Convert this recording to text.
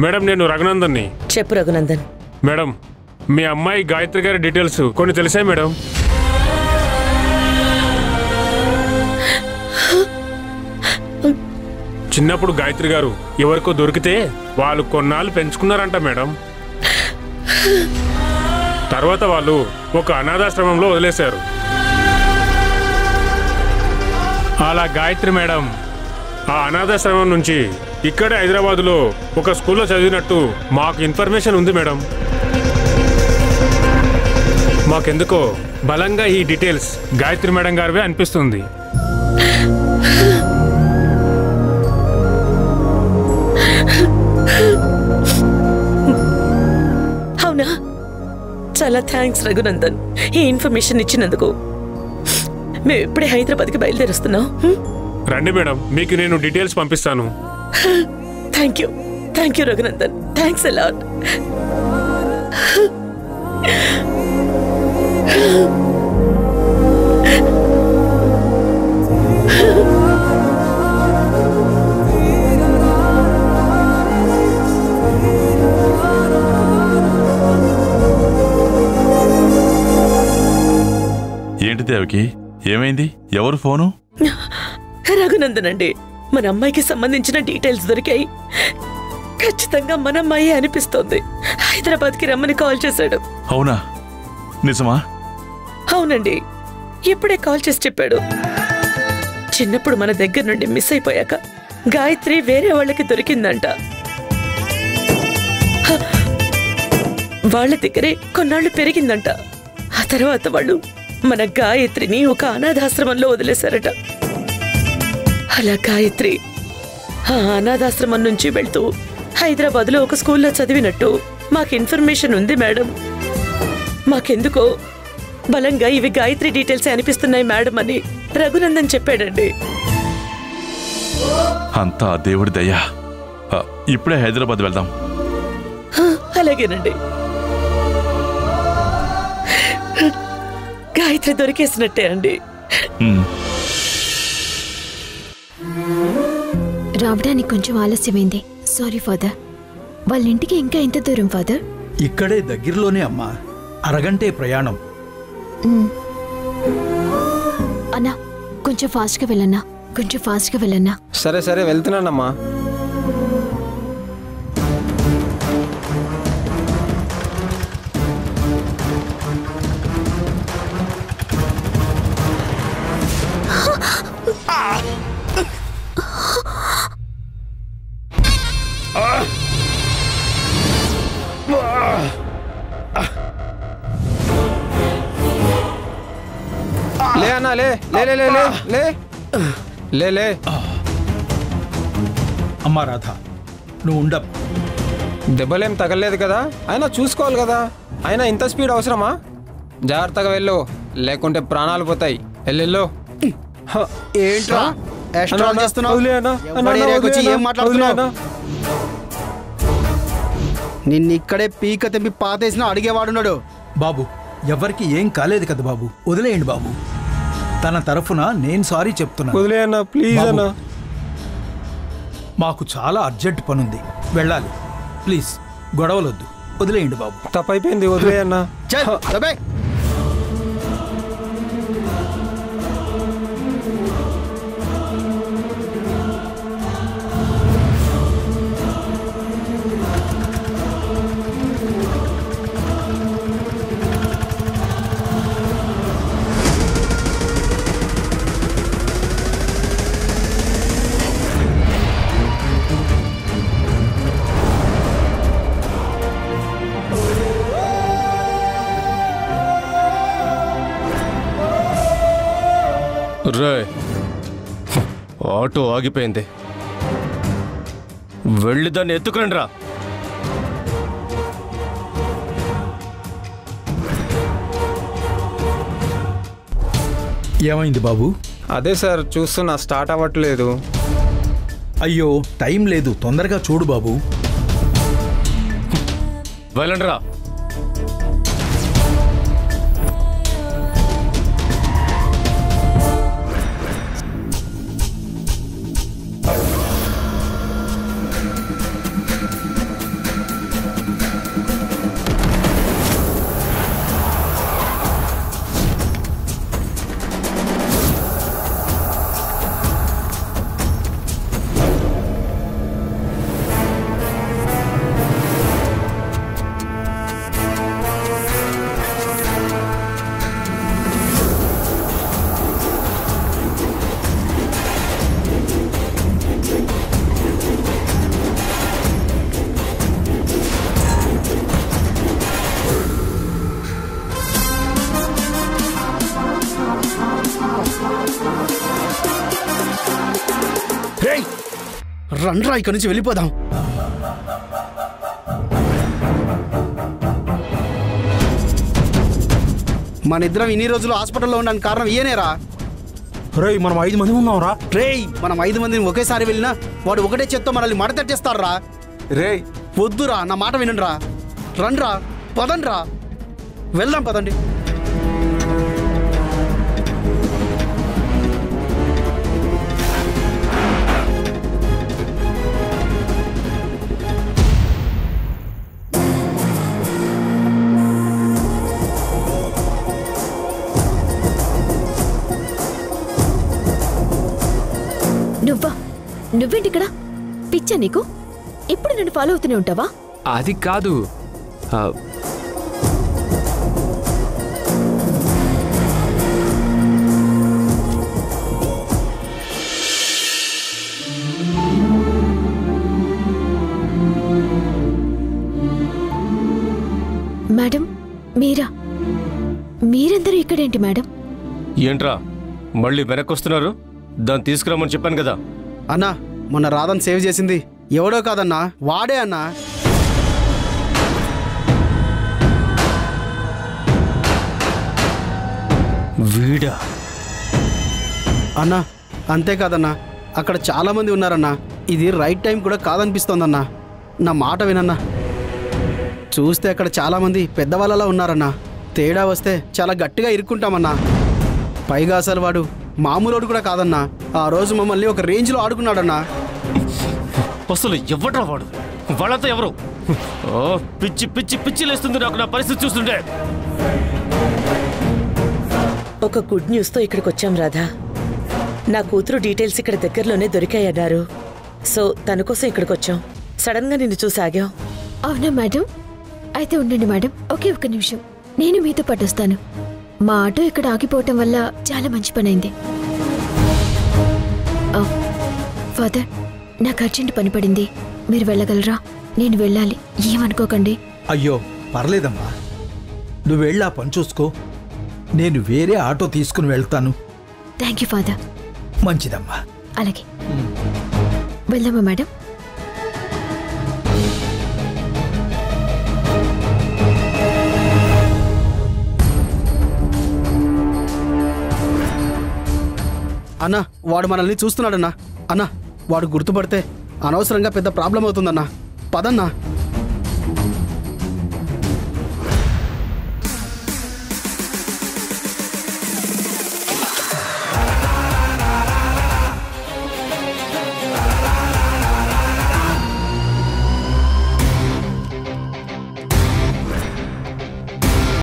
Madam నేను రఘునందన్ని. చెప్పు Raghunandan. Madam మీ అమ్మాయి గాయత్రి గారి డీటెయిల్స్ కొన్ని తెలిసాయి మేడం. చిన్నప్పుడు గాయత్రి గారు ఎవరికో దొరికితే వాళ్ళు కొన్నాళ్ళు పెంచుకున్నారంట మేడం. తర్వాత వాళ్ళు ఒక అనాథాశ్రమంలో వదిలేశారు. అలా గాయత్రి మేడం ఆ అనాథాశ్రమం నుంచి ఇక్కడే హైదరాబాద్లో ఒక స్కూల్లో చదివినట్టు మాకు ఇన్ఫర్మేషన్ ఉంది మేడం. మాకెందుకో బలంగా ఈ డీటెయిల్స్ గాయత్రి మేడం గారివే అనిపిస్తుంది. అవునా? చాలా థ్యాంక్స్ రఘునందన్ ఈ ఇన్ఫర్మేషన్ ఇచ్చినందుకు. మేము ఇప్పుడే హైదరాబాద్కి బయలుదేరుస్తున్నాం. రండి మేడం, మీకు నేను డీటెయిల్స్ పంపిస్తాను. Thank you Raghunandan. Thanks a lot. ఏంటి దేవకి, ఏమైంది? ఎవరు ఫోను? రఘునందన్ అండి. మన అమ్మాయికి సంబంధించిన డీటెయిల్స్ దొరికాయి. ఖచ్చితంగా మన అమ్మాయి అనిపిస్తోంది. హైదరాబాద్కి రమ్మని కాల్ చేశాడు. అవునా? నిజమా? అవునండి, ఇప్పుడే కాల్ చేసి చెప్పాడు. చిన్నప్పుడు మన దగ్గర నుండి మిస్ అయిపోయాక గాయత్రి వేరే వాళ్ళకి దొరికిందంట. వాళ్ళ దగ్గరే కొన్నాళ్ళు పెరిగిందంట. ఆ తర్వాత వాళ్ళు మన గాయత్రిని ఒక అనాథాశ్రమంలో వదిలేశారట. అలా గాయత్రి ఆ అనాథాశ్రమం నుంచి వెళ్తూ హైదరాబాద్లో ఒక స్కూల్లో చదివినట్టు మాకు ఇన్ఫర్మేషన్ ఉంది మేడం. మాకెందుకో బలంగా ఇవి గాయత్రి డీటెయిల్స్ అనిపిస్తున్నాయి మేడం అని రఘునందన్ చెప్పాడండి. అంతా దేవుడి దయ్యా. ఇప్పుడే హైదరాబాద్ వెళ్దాం. అలాగేనండి. గాయత్రి దొరికేసినట్టే అండి. రావడానికి కొంచెం ఆలస్యమైంది. Sorry father. వాళ్ళ ఇంటికి ఇంకా ఎంత దూరం ఫాదర్? ఇక్కడే దగ్గరలోనే అమ్మా, అరగంటే ప్రయాణం. అన్నా కొంచెం ఫాస్ట్గా వెళ్ళన్నా, కొంచెం ఫాస్ట్గా వెళ్ళన్నా. సరే సరే వెళ్తున్నానమ్మా. లే అన్నా, లే లే లే లే లే లే లే. అమ్మా రాధ, నువ్వు ఉండం. దెబ్బలేం తగలేదు కదా, అయినా చూసుకోవాలి కదా. అయినా ఇంత స్పీడ్ అవసరమా? జాగ్రత్తగా వెళ్ళు, లేకుంటే ప్రాణాలు పోతాయి. వెళ్ళు. ఏంట్రా ఎక్స్ట్రా చేస్తున్నావు? ఏం మాట్లాడుతున్నావు? నిన్ను ఇక్కడే పీక తెంపి పాతేసిన అడిగేవాడున్నాడు. బాబు, ఎవరికి ఏం కాలేదు కదా బాబు, వదిలేయండి బాబు. తన తరఫున నేను సారీ చెప్తున్నా. వదిలేయన్నా ప్లీజ్ అన్నా. మాకు చాలా అర్జెంట్ పనుంది, వెళ్ళాలి. ప్లీజ్ గొడవలొద్దు, వదిలేయండి బాబు. తప్పైపోయింది, వదిలేయన్నా. రాయ్, ఆటో ఆగిపోయింది, వెళ్ళి దాన్ని ఎత్తుకురండి రా. ఏమైంది బాబు? అదే సార్ చూస్తున్నా, స్టార్ట్ అవ్వట్లేదు. అయ్యో టైం లేదు, తొందరగా చూడు బాబు. వెళ్ళండి రా. రేయ్ రండ్రా ఇక్కడి నుంచి వెళ్ళిపోదాం. మన ఇద్దరం ఇన్ని రోజులు హాస్పిటల్లో ఉండడానికి కారణం ఈయనేరా. రేయ్ మనం 5 మంది ఉన్నాం రా. రేయ్ మనం 5 మందిని ఒకేసారి వెళ్ళినా వాడు ఒకటే చేత్తో మనల్ని మడతెట్టేస్తారా. రేయ్ వద్దురా, నా మాట వినండిరా. రండ్రా, పదండ్రా, వెళ్దాం పదండి. నువ్వేంటి ఇక్కడ? పిచ్చా నీకు? ఇప్పుడు నన్ను ఫాలో అవుతూనే ఉంటావా? అది కాదు. మేడం మీరందరూ ఇక్కడేంటి మేడం? ఏంట్రా మళ్ళీ వెనక్కి వస్తున్నారు? దాన్ని తీసుకురామని చెప్పాను కదా. అన్నా మొన్న రాధని సేవ్ చేసింది ఎవడో కాదన్నా, వాడే అన్నా. వీడా? అన్నా అంతేకాదన్నా, అక్కడ చాలా మంది ఉన్నారన్నా. ఇది రైట్ టైం కూడా కాదనిపిస్తోందన్నా. నా మాట వినన్నా. చూస్తే అక్కడ చాలా మంది పెద్దవాళ్ళలా ఉన్నారన్నా. తేడా వస్తే చాలా గట్టిగా ఇరుక్కుంటామన్నా. పైగా అసలు వాడు మామూలోడు కూడా కాదన్నా. ఆ రోజు మమ్మల్ని ఒక రేంజ్లో ఆడుకున్నాడన్నా. అసలు ఎవడ్రా వాడు? వాళ్ళంతా ఎవరు? పిచ్చి పిచ్చి పిచ్చి లేస్తుంది నాకు నా పరిస్థితి చూస్తుంటే. ఒక గుడ్ న్యూస్తో ఇక్కడికి వచ్చాం రాధా. నా కూతురు డీటెయిల్స్ ఇక్కడ దగ్గరలోనే దొరికాయన్నారు. సో తన కోసం ఇక్కడికి వచ్చాం. సడన్ గా నిన్ను చూసి ఆగాం. అవునా మేడం? అయితే ఉండండి మేడం, ఒకే ఒక్క నిమిషం, నేను మీతో పాటు వస్తాను. మా ఆటో ఇక్కడ ఆగిపోవటం వల్ల చాలా మంచి పని అయింది. ఫాదర్, నాకు అర్జెంట్ పని పడింది, మీరు వెళ్ళగలరా? నేను వెళ్ళాలి, ఏమనుకోకండి. అయ్యో పర్లేదమ్మా, నువ్వు వెళ్ళి ఆ పని చూసుకో. నేను వేరే ఆటో తీసుకుని వెళ్తాను. Thank you father. మంచిదమ్మా. అలాగే వెళ్దామా మేడం? అన్నా వాడు మనల్ని చూస్తున్నాడన్నా. అన్నా వాడు గుర్తుపడితే అనవసరంగా పెద్ద ప్రాబ్లం అవుతుందన్నా. పదన్నా.